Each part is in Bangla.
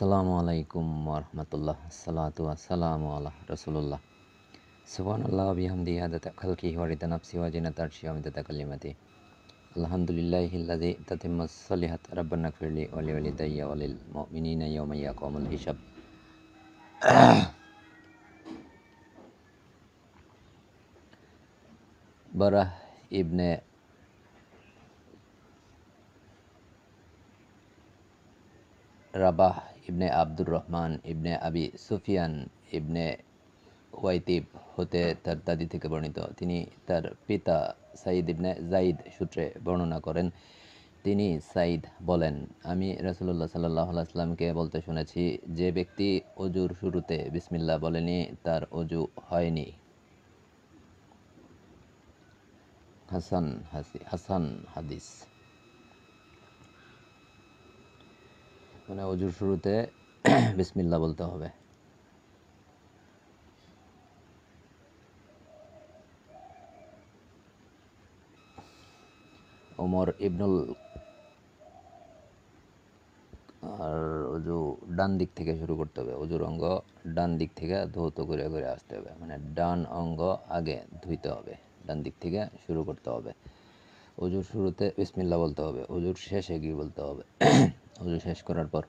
আসসালামু আলাইকুম ওরহমতুল্লাহ সালাতু আসসালামু আলা রসুল্লাহ সুবহানাল্লাহ বিহামদি আদাতা খালকিহি ওয়া রিদা নাফসি ওয়া জিনাতা আরশি ওয়া মিদাদা কালিমাতি আলহামদুলিল্লাহিল্লাযী তাতিম্মাস সলিহাত রাব্বানা গফিরলি ওয়া লিওয়ালিদাইয়া ওয়া লিল মুমিনিনা ইয়াওমা ইয়াকুমুল হিসাব। বারাহ ইবনে রাবাহ ইবনে আব্দুর রহমান ইবনে আবি সুফিয়ান ইবনে হুয়াইতিব হতে তার দাদি থেকে বর্ণিত। তিনি তার পিতা সাইদ ইবনে জাইদ সূত্রে বর্ণনা করেন। তিনি সাইদ বলেন, আমি রাসূলুল্লাহ সাল্লাল্লাহু আলাইহি ওয়াসাল্লামকে বলতে শুনেছি, যে ব্যক্তি অজুর শুরুতে বিসমিল্লাহ বলেনি তার অজু হয়নি। হাসান হাদিস। মানে অজুর শুরুতে বিসমিল্লাহ বলতে হবে। ওমর ইবনুল আর অজু ডান দিক থেকে শুরু করতে হবে। অজুর অঙ্গ ডান দিক থেকে ধৌত করে করে আসতে হবে, মানে ডান অঙ্গ আগে ধুইতে হবে, ডান দিক থেকে শুরু করতে হবে। অজুর শুরুতে বিসমিল্লাহ বলতে হবে, অজুর শেষে কি বলতে হবে। অজু শেষ করার পর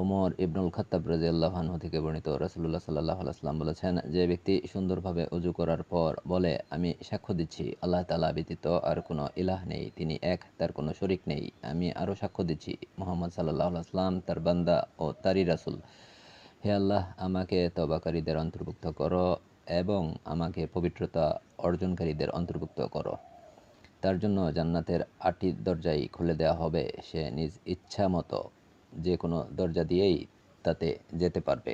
ওমর ইবনুল খাত্তাব রাদিয়াল্লাহু আনহু থেকে বর্ণিত, রাসূলুল্লাহ সাল্লাল্লাহু আলাইহি ওয়াসাল্লাম বলেছেন, যে ব্যক্তি সুন্দরভাবে অজু করার পর বলে, আমি সাক্ষ্য দিচ্ছি আল্লাহ তাআলা ব্যতীত আর কোনো ইলাহ নেই, তিনি এক, তার কোনো শরীক নেই, আমি আরও সাক্ষ্য দিচ্ছি মুহাম্মদ সাল্লাল্লাহু আলাইহি ওয়াসাল্লাম তার বান্দা ও তারই রাসূল। হে আল্লাহ, আমাকে তওবাকারীদের অন্তর্ভুক্ত করো এবং আমাকে পবিত্রতা অর্জনকারীদের অন্তর্ভুক্ত করো। তার জন্য জান্নাতের ৮টি দরজাই খুলে দেওয়া হবে, সে নিজ ইচ্ছা মতো যে কোনো দরজা দিয়েই তাতে যেতে পারবে।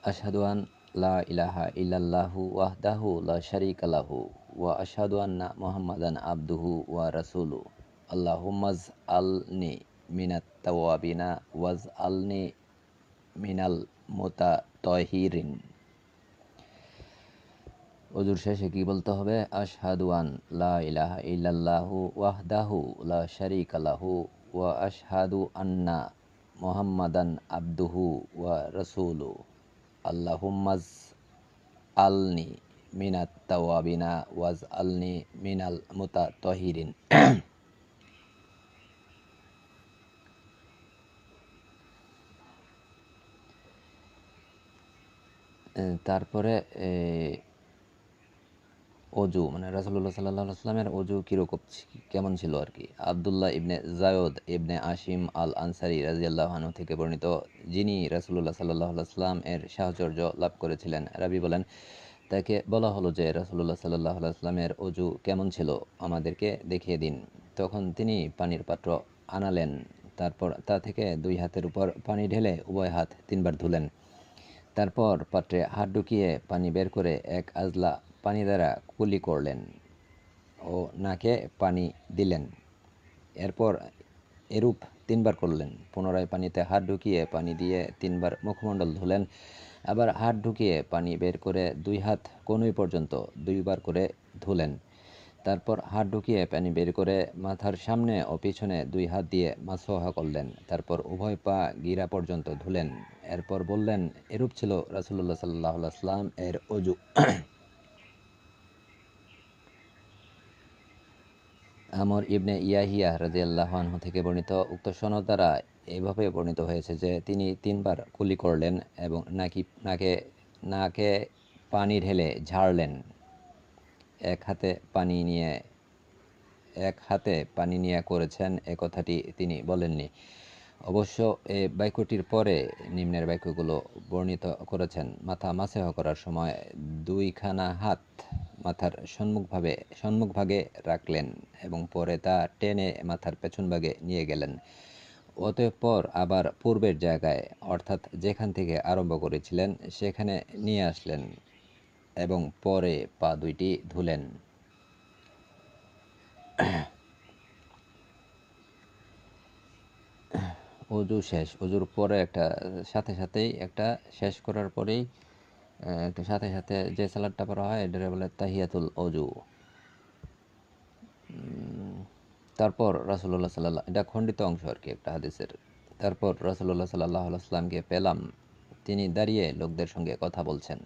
আশহাদু আন লা ইলাহা ইল্লাল্লাহু ওয়াহদাহু লা শারীকা লাহু ওয়া আশহাদু আন্না মুহাম্মাদান আবদুহু ওয়া রাসূলুহু। আল্লাহুম্মাজআলনি মিনাত তাওয়াবিনা ওয়াজআলনি মিনাল মুতাতাহিরিন। অজুর শেষে কি বলতে হবে? আশহাদু আন লা ইলাহা ইল্লাল্লাহু ওয়াহদাহু লা শারীকা লাহু ওয়া আশহাদু আন্না মুহাম্মাদান আবদুহু ওয়া রাসূলুহু। আল্লাহুম্মাজ আলনি মিনাত তাওয়াবিনা ওয়াজ আলনি মিনাল মুতাতাহিরিন। তারপরে অজু, মানে রাসূলুল্লাহ সাল্লাল্লাহু আলাইহি ওয়াসাল্লামের অজু কিরকম কেমন ছিল আর কি। আব্দুল্লাহ ইবনে জায়দ ইবনে আশিম আল আনসারী রাদিয়াল্লাহু আনহু থেকে বর্ণিত, যিনি রাসূলুল্লাহ সাল্লাল্লাহু আলাইহি ওয়াসাল্লাম এর সাহচর্য লাভ করেছিলেন। রাবী বলেন, তাকে বলা হলো যে রাসূলুল্লাহ সাল্লাল্লাহু আলাইহি ওয়াসাল্লামের অজু কেমন ছিল আমাদেরকে দেখিয়ে দিন। তখন তিনি পানির পাত্র আনালেন, তারপর তা থেকে 2 হাতের উপর পানি ঢেলে উভয় হাত 3 বার ধুলেন। তারপর পাত্রে হাত ঢুকিয়ে পানি বের করে এক আজলা পানি দ্বারা কুলি করলেন ও নাকে পানি দিলেন। এরপর এরূপ 3 বার করলেন। পুনরায় পানিতে হাত ঢুকিয়ে পানি দিয়ে 3 বার মুখমণ্ডল ধুলেন। আবার হাত ঢুকিয়ে পানি বের করে 2 হাত কনুই পর্যন্ত 2 বার করে ধুলেন। তারপর হাত ঢুকিয়ে পানি বের করে মাথার সামনে ও পিছনে 2 হাত দিয়ে মাসওয়া করলেন। তারপর উভয় পা গিরা পর্যন্ত ধুলেন। এরপর বললেন, এরূপ ছিল রাসূলুল্লাহ সাল্লাল্লাহু আলাইহি ওয়াসাল্লাম এর অজু। আমর ইবনে ইয়াহিয়া রাদিয়াল্লাহু আনহু থেকে বর্ণিত, উক্ত সনদ দ্বারা এইভাবে বর্ণিত হয়েছে যে তিনি 3 বার কুলি করলেন এবং নাকে পানি ঢেলে ঝাড়লেন। এক হাতে পানি নিয়ে করেছেন, এ কথাটি তিনি বলেননি। অবশ্য এ বাক্যটির পরে নিম্নের বাক্যগুলো বর্ণিত করেছেন। মাথা মাসহ করার সময় 2 খানা হাত মাথার সম্মুখভাগে রাখলেন এবং পরে তা টেনে মাথার পেছনভাগে নিয়ে গেলেন। অতঃপর আবার পূর্বের জায়গায়, অর্থাৎ যেখান থেকে আরম্ভ করেছিলেন সেখানে নিয়ে আসলেন এবং পরে পা দুইটি ধুলেন। অজু শেষ। অজুর পরে সাথেই একটা শেষ করার পরেই একটা সাথে যে সালাদটা পড়া হয় এটাকে বলে তাহিয়াতুল অজু। তারপর রাসূলুল্লাহ এটা খণ্ডিত অংশ আর কি একটা হাদিসের। তারপর রাসূলুল্লাহ সাল্লাল্লাহু আলাইহি ওয়াসাল্লামকে পেলাম, তিনি দাঁড়িয়ে লোকদের সঙ্গে কথা বলছেন।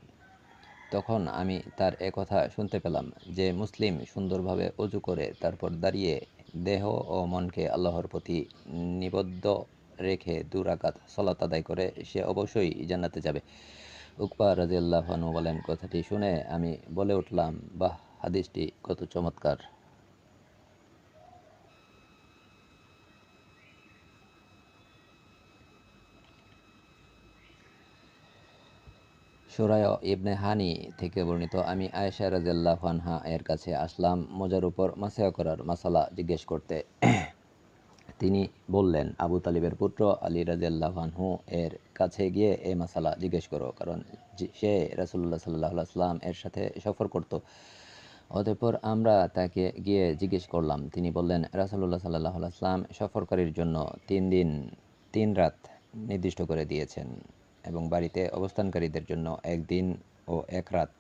তখন আমি তার কথা শুনতে পেলাম যে মুসলিম সুন্দরভাবে অজু করে তারপর দাঁড়িয়ে দেহ ও মনকে আল্লাহর প্রতি নিবদ্ধ রেখে 2 রাকাত সালাত আদায় করে সে অবশ্যই জান্নাতে যাবে। উকবা রাদিয়াল্লাহু আনহু বলেন, কথাটি শুনে আমি বলে উঠলাম, বাহ, হাদিসটি কত চমৎকার। সুরায় ইবনে হানি থেকে বর্ণিত, আমি আয়েশা রাদিয়াল্লাহু আনহা এর কাছে আসলাম মোজার উপর মাসিহা করার মাসালা জিজ্ঞেস করতে। তিনি বললেন, আবু তালিবের পুত্র আলী রাদিয়াল্লাহু আনহু এর কাছে গিয়ে এই মাসালা জিজ্ঞেস করো, কারণ সে রাসূলুল্লাহ সাল্লাল্লাহু আলাইহি ওয়াসাল্লাম এর সাথে সফর করত। অতঃপর আমরা তাকে গিয়ে জিজ্ঞেস করলাম। তিনি বললেন, রাসূলুল্লাহ সাল্লাল্লাহু আলাইহি ওয়াসাল্লাম সফরকারীর জন্য 3 দিন 3 রাত নির্দিষ্ট করে দিয়েছেন এবং বাড়িতে অবস্থানকারীদের জন্য 1 দিন ও 1 রাত।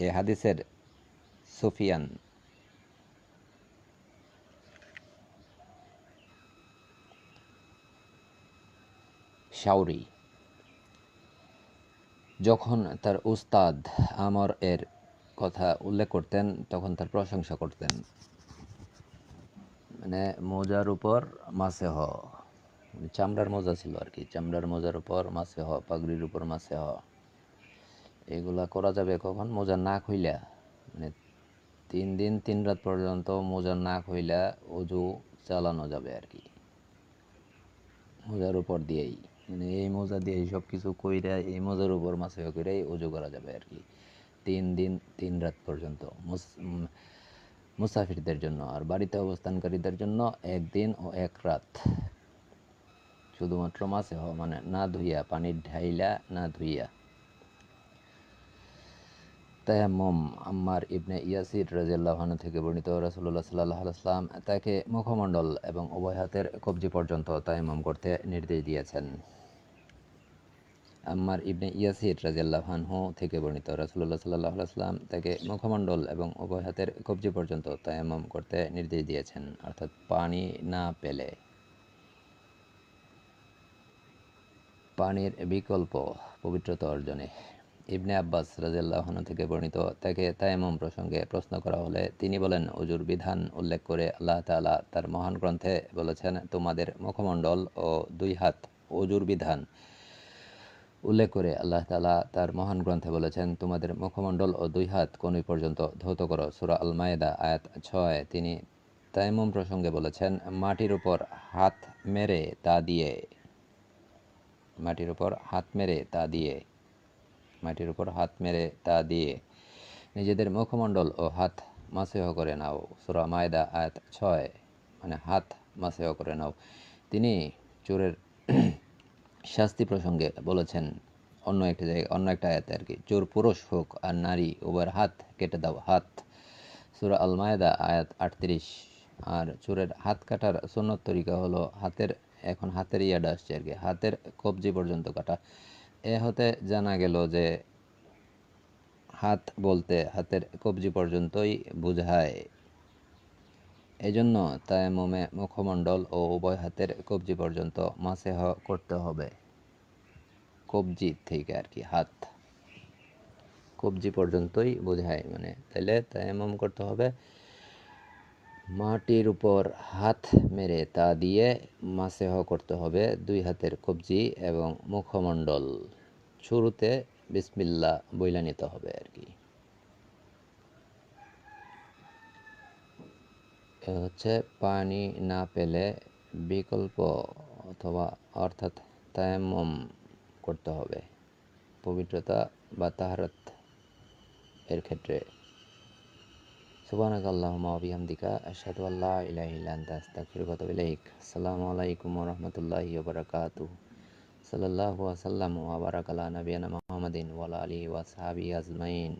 এ হাদিসের সুফিয়ান শাওরি যখন তার উস্তাদ আমর এর কথা উল্লেখ করতেন তখন তার প্রশংসা করতেন। মানে মোজার উপর মাসেহ, চামড়ার মোজা ছিল আর কি, চামড়ার মোজার উপর মাসেহ, পাগড়ির উপর মাসেহ, এগুলা করা যাবে কখন? মোজা না খুইলা, মানে 3 দিন 3 রাত পর্যন্ত মোজা না খুইলা অজু চালানো যাবে আর কি, মোজার উপর দিয়েই, মানে এই মোজা দিয়েই সব কিছু কইরা এই মোজার উপর মাসেহ কইরাই অজু করা যাবে আর কি 3 দিন 3 রাত পর্যন্ত মুসাফিরদের জন্য। আর বাড়িতে অবস্থানকারীদের জন্য 1 দিন ও 1 রাত শুধুমাত্র মাসেহ, মানে না ধুইয়া, পানির ঢাইলা না ধুইয়া। তায়াম্মুম আম্মার ইবনে ইয়াসির রাদিয়াল্লাহু আনহু থেকে বর্ণিত, রাসূলুল্লাহ সাল্লাল্লাহু আলাইহি ওয়াসাল্লাম তাকে মুখমণ্ডল এবং উভয় হাতের কবজি পর্যন্ত তায়াম্মুম করতে নির্দেশ দিয়েছেন। আম্মার ইবনে ইয়াসির রাদিয়াল্লাহু আনহু থেকে বর্ণিত, রাসূলুল্লাহ সাল্লাল্লাহু আলাইহি ওয়াসাল্লাম তাকে মুখমণ্ডল এবং উভয় হাতের কবজি পর্যন্ত তায়াম্মুম করতে নির্দেশ দিয়েছেন, অর্থাৎ পানি না পেলে। পানির বিকল্প পবিত্রতা অর্জনে। ইবনে আব্বাস রাদিয়াল্লাহু আনহু থেকে বর্ণিত, তাকে তায়াম্মুম প্রসঙ্গে প্রশ্ন করা হলে তিনি বলেন, অজুর বিধান উল্লেখ করে আল্লাহ তাআলা তার মহান গ্রন্থে বলেছেন, তোমাদের মুখমণ্ডল ও 2 হাত। অজুর বিধান উল্লেখ করে আল্লাহ তাআলা তার মহান গ্রন্থে বলেছেন, তোমাদের মুখমণ্ডল ও 2 হাত কনুই পর্যন্ত ধৌত করো। সূরা আল মায়েদা আয়াত 6। তিনি তায়াম্মুম প্রসঙ্গে বলেছেন, মাটির উপর হাত মেরে তা দিয়ে মাটির উপর হাত মেরে তা দিয়ে নিজেদের মুখমণ্ডল ও হাত মাসেহ করে নাও। সূরা মায়েদা আয়াত 6, মানে হাত মাসেহ করে নাও। তিনি চোরের শাস্তি প্রসঙ্গে বলেছেন অন্য একটা আয়াতে আর কি, চোর পুরুষ হোক আর নারী, উভয়ের হাত কেটে দাও। হাত, সূরা আল মায়েদা আয়াত 38। আর চোরের হাত কাটার সুন্নত তরিকা হলো এখন হাতের ইয়াটা আসছে আর কি, হাতের কবজি পর্যন্ত কাটা। এ হতে জানা গেল যে হাত বলতে হাতের কবজি পর্যন্তই বোঝায়। এজন্য তায়াম্মুমে মুখমণ্ডল ও উভয় হাতের কবজি পর্যন্ত মাসেহ করতে হবে। কবজি থেকে আর কি, হাত কবজি পর্যন্তই বোঝায়, মানে তাইলে তায়াম্মুম করতে হবে মাটির উপর হাত মেরে তা দিয়ে মাসেহ করতে হবে 2 হাতের কবজি এবং মুখমণ্ডল। শুরুতে বিসমিল্লাহ বইলা নিতে হবে আর কি। এ হচ্ছে পানি না পেলে বিকল্প অথবা অর্থাৎ তায়াম্মুম করতে হবে পবিত্রতা বা তাহারাত এর ক্ষেত্রে। সুবহানাকাল্লাহুম্মা ওয়া বিহামদিকা আশহাদু আল্লা ইলাহা ইল্লা আনতা আস্তাগফিরুকা ওয়া আতুবু ইলাইক। আসসালামু আলাইকুম ওয়া রাহমাতুল্লাহি ওয়া বারাকাতুহু। সাল্লাল্লাহু ওয়া সাল্লাম ওয়া বারাকা আলা নাবিয়িনা মুহাম্মাদিন ওয়া আলা আলিহি ওয়া সাহবিহি আজমাইন।